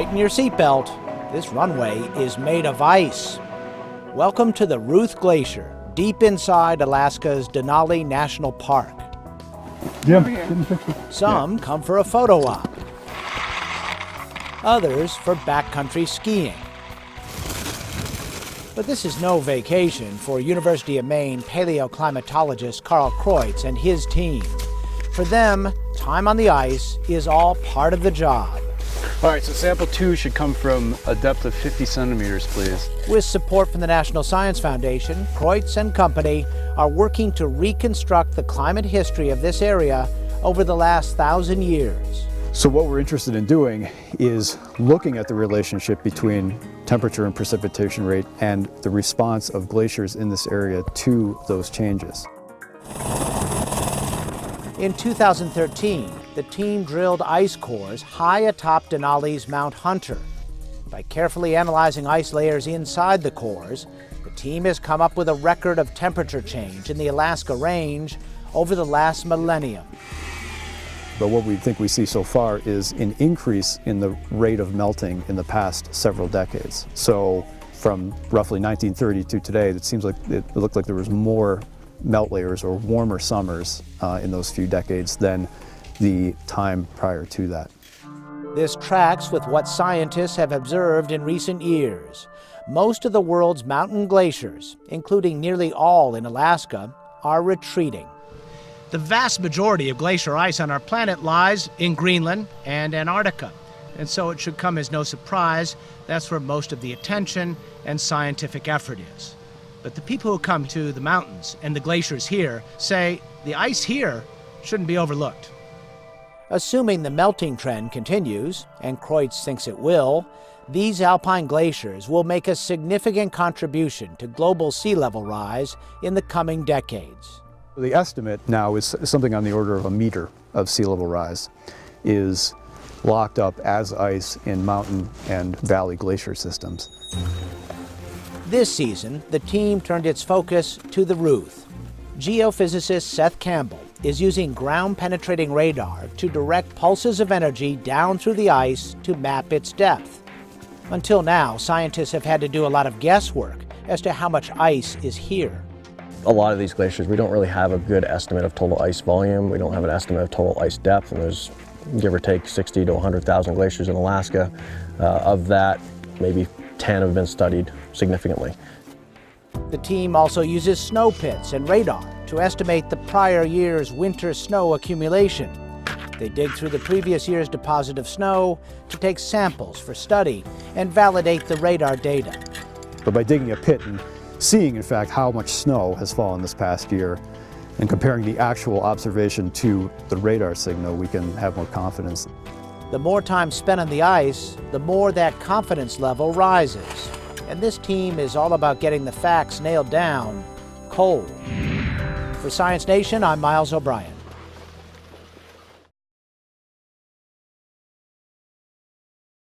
Tighten your seatbelt. This runway is made of ice. Welcome to the Ruth Glacier, deep inside Alaska's Denali National Park. Some come for a photo op. Others for backcountry skiing. But this is no vacation for University of Maine paleoclimatologist Karl Kreutz and his team. For them, time on the ice is all part of the job. All right, so sample 2 should come from a depth of 50 centimeters, please. With support from the National Science Foundation, Kreutz and company are working to reconstruct the climate history of this area over the last 1,000 years. So what we're interested in doing is looking at the relationship between temperature and precipitation rate and the response of glaciers in this area to those changes. In 2013, the team drilled ice cores high atop Denali's Mount Hunter. By carefully analyzing ice layers inside the cores, the team has come up with a record of temperature change in the Alaska Range over the last millennium. But what we think we see so far is an increase in the rate of melting in the past several decades. So from roughly 1930 to today, it seems like it looked like there was more melt layers or warmer summers in those few decades than the time prior to that. This tracks with what scientists have observed in recent years. Most of the world's mountain glaciers, including nearly all in Alaska, are retreating. The vast majority of glacier ice on our planet lies in Greenland and Antarctica. And so it should come as no surprise that's where most of the attention and scientific effort is. But the people who come to the mountains and the glaciers here say the ice here shouldn't be overlooked. Assuming the melting trend continues, and Kreutz thinks it will, these alpine glaciers will make a significant contribution to global sea level rise in the coming decades. The estimate now is something on the order of 1 meter of sea level rise is locked up as ice in mountain and valley glacier systems. This season, the team turned its focus to the Ruth. Geophysicist Seth Campbell is using ground-penetrating radar to direct pulses of energy down through the ice to map its depth. Until now, scientists have had to do a lot of guesswork as to how much ice is here. A lot of these glaciers, we don't really have a good estimate of total ice volume. We don't have an estimate of total ice depth, and there's give or take 60 to 100,000 glaciers in Alaska. Of that, maybe 10 have been studied significantly. The team also uses snow pits and radar to estimate the prior year's winter snow accumulation. They dig through the previous year's deposit of snow to take samples for study and validate the radar data. But by digging a pit and seeing, in fact, how much snow has fallen this past year and comparing the actual observation to the radar signal, we can have more confidence. The more time spent on the ice, the more that confidence level rises. And this team is all about getting the facts nailed down cold. For Science Nation, I'm Miles O'Brien.